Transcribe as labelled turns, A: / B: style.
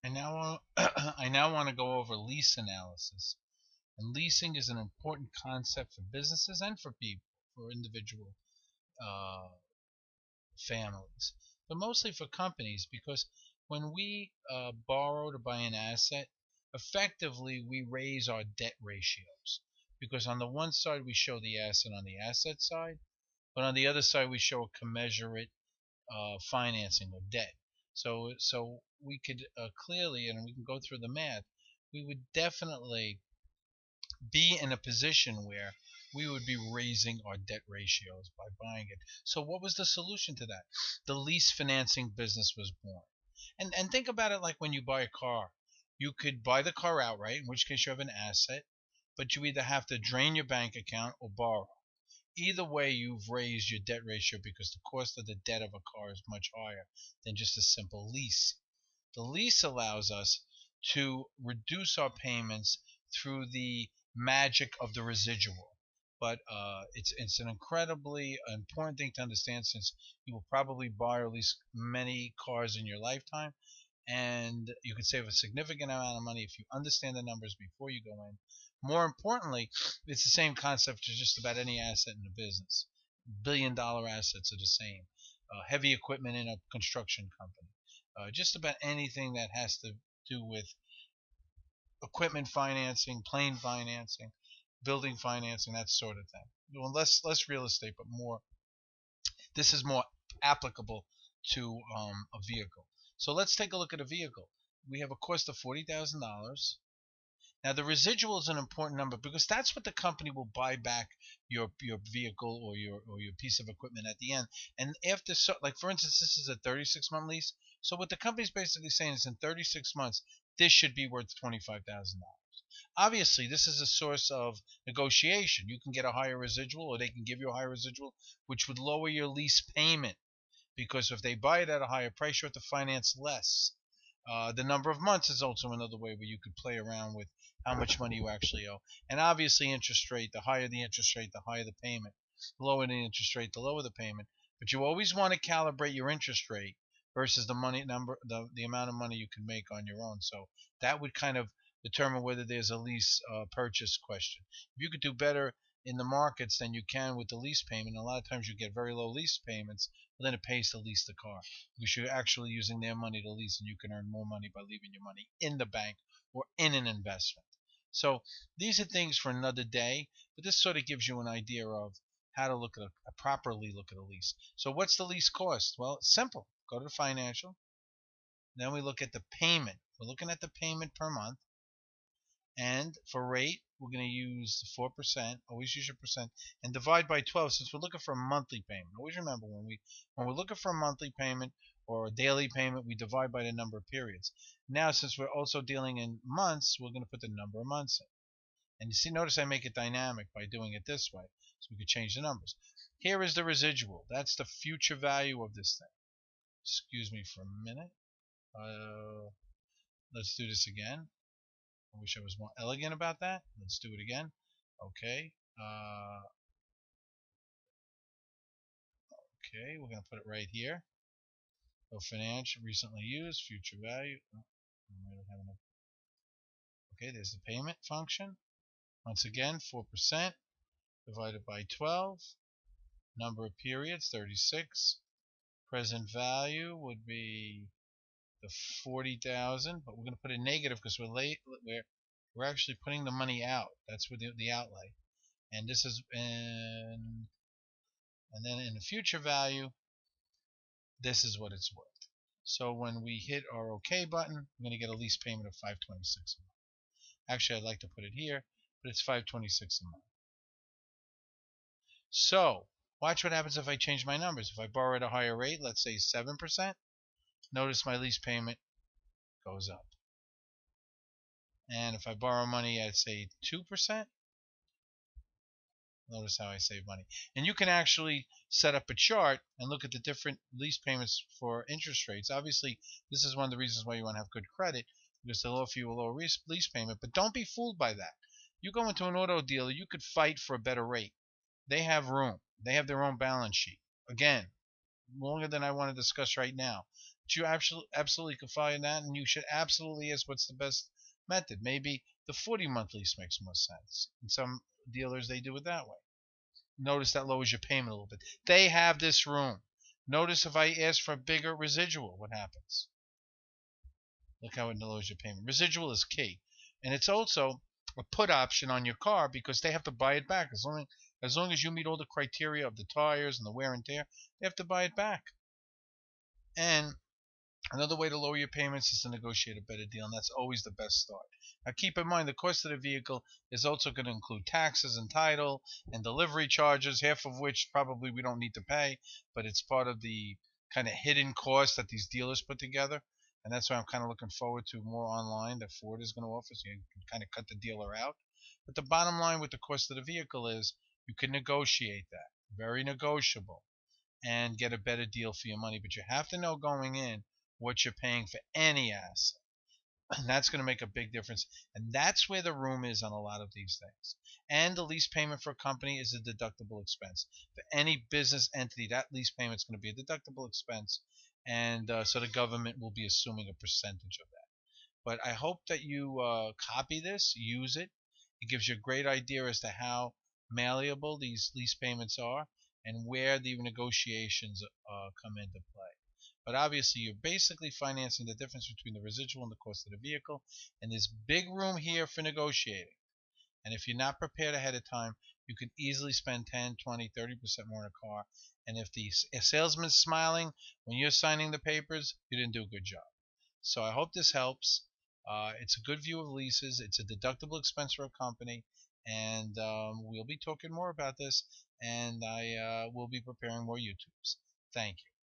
A: I now I now want to go over lease analysis. And leasing is an important concept for businesses and for people, for individual uh, families, but mostly for companies because when we borrow to buy an asset, effectively we raise our debt ratios because on the one side we show the asset on the asset side, but on the other side we show a commensurate financing or debt. So we could clearly, and we can go through the math, we would definitely be in a position where we would be raising our debt ratios by buying it. So what was the solution to that? The lease financing business was born. And think about it like when you buy a car. You could buy the car outright, in which case you have an asset, but you either have to drain your bank account or borrow. Either way, you've raised your debt ratio because the cost of the debt of a car is much higher than just a simple lease. The lease allows us to reduce our payments through the magic of the residual. But it's an incredibly important thing to understand since you will probably buy or lease many cars in your lifetime, and you can save a significant amount of money if you understand the numbers before you go in. More importantly, it's the same concept as just about any asset in a business. $1 billion assets are the same. Heavy equipment in a construction company. Just about anything that has to do with equipment financing, plane financing, building financing, that sort of thing. Well, less real estate, but more. This is more applicable to a vehicle. So let's take a look at a vehicle. We have a cost of $40,000. Now the residual is an important number because that's what the company will buy back your vehicle or your piece of equipment at the end. And after, so like for instance, this is a 36-month lease. So what the company's basically saying is in 36 months this should be worth $25,000. Obviously, this is a source of negotiation. You can get a higher residual, or they can give you a higher residual, which would lower your lease payment because if they buy it at a higher price, you have to finance less. The number of months is also another way where you could play around with how much money you actually owe. And obviously, interest rate, the higher the interest rate, the higher the payment. The lower the interest rate, the lower the payment. But you always want to calibrate your interest rate versus the money number, the amount of money you can make on your own. So that would kind of determine whether there's a lease purchase question. If you could do better in the markets than you can with the lease payment, a lot of times you get very low lease payments, but then it pays to lease the car because you're actually using their money to lease, and you can earn more money by leaving your money in the bank or in an investment. So these are things for another day, but this sort of gives you an idea of how to look at properly look at a lease. So what's the lease cost? Well, it's simple. Go to the financial. Then we look at the payment. We're looking at the payment per month. And for rate, we're going to use 4%. Always use your percent and divide by 12 since we're looking for a monthly payment. Always remember when we're looking for a monthly payment or a daily payment, we divide by the number of periods. Now, since we're also dealing in months, we're going to put the number of months in. And you see, notice I make it dynamic by doing it this way, so we could change the numbers. Here is the residual. That's the future value of this thing. Excuse me for a minute. Let's do this again. I wish I was more elegant about that. Let's do it again. Okay. Okay, we're going to put it right here. So financial, recently used, future value. Okay, there's the payment function. Once again, 4% divided by 12. Number of periods, 36. Present value would be the 40,000, but we're going to put a negative because we're actually putting the money out. That's with the outlay. And this is and then in the future value, this is what it's worth. So when we hit our OK button, we're going to get a lease payment of $526 a month. Actually, I'd like to put it here, but it's $526 a month. So watch what happens if I change my numbers. If I borrow at a higher rate, let's say 7%, notice my lease payment goes up. And if I borrow money at, say, 2%, notice how I save money. And you can actually set up a chart and look at the different lease payments for interest rates. Obviously, this is one of the reasons why you want to have good credit, because they'll offer you a lower lease payment. But don't be fooled by that. You go into an auto dealer, you could fight for a better rate. They have room. They have their own balance sheet. Again, longer than I want to discuss right now. But you absolutely can find that, and you should absolutely ask what's the best method. Maybe the 40-month lease makes more sense. And some dealers, they do it that way. Notice that lowers your payment a little bit. They have this room. Notice if I ask for a bigger residual, what happens? Look how it lowers your payment. Residual is key. And it's also a put option on your car because they have to buy it back. As long as you meet all the criteria of the tires and the wear and tear, they have to buy it back. And another way to lower your payments is to negotiate a better deal, and that's always the best start. Now, keep in mind the cost of the vehicle is also going to include taxes and title and delivery charges, half of which probably we don't need to pay, but it's part of the kind of hidden cost that these dealers put together. And that's why I'm kind of looking forward to more online that Ford is going to offer, so you can kind of cut the dealer out. But the bottom line with the cost of the vehicle is you can negotiate that. Very negotiable. And get a better deal for your money. But you have to know going in what you're paying for any asset. And that's going to make a big difference. And that's where the room is on a lot of these things. And the lease payment for a company is a deductible expense. For any business entity, that lease payment is going to be a deductible expense. And so the government will be assuming a percentage of that. But I hope that you copy this, use it. It gives you a great idea as to how malleable these lease payments are and where the negotiations come into play. But obviously, you're basically financing the difference between the residual and the cost of the vehicle, and there's big room here for negotiating. And if you're not prepared ahead of time, you can easily spend 10, 20, 30% more in a car. And if the salesman's smiling when you're signing the papers, you didn't do a good job. So I hope this helps. It's a good view of leases. It's a deductible expense for a company. And we'll be talking more about this. And I will be preparing more YouTubes. Thank you.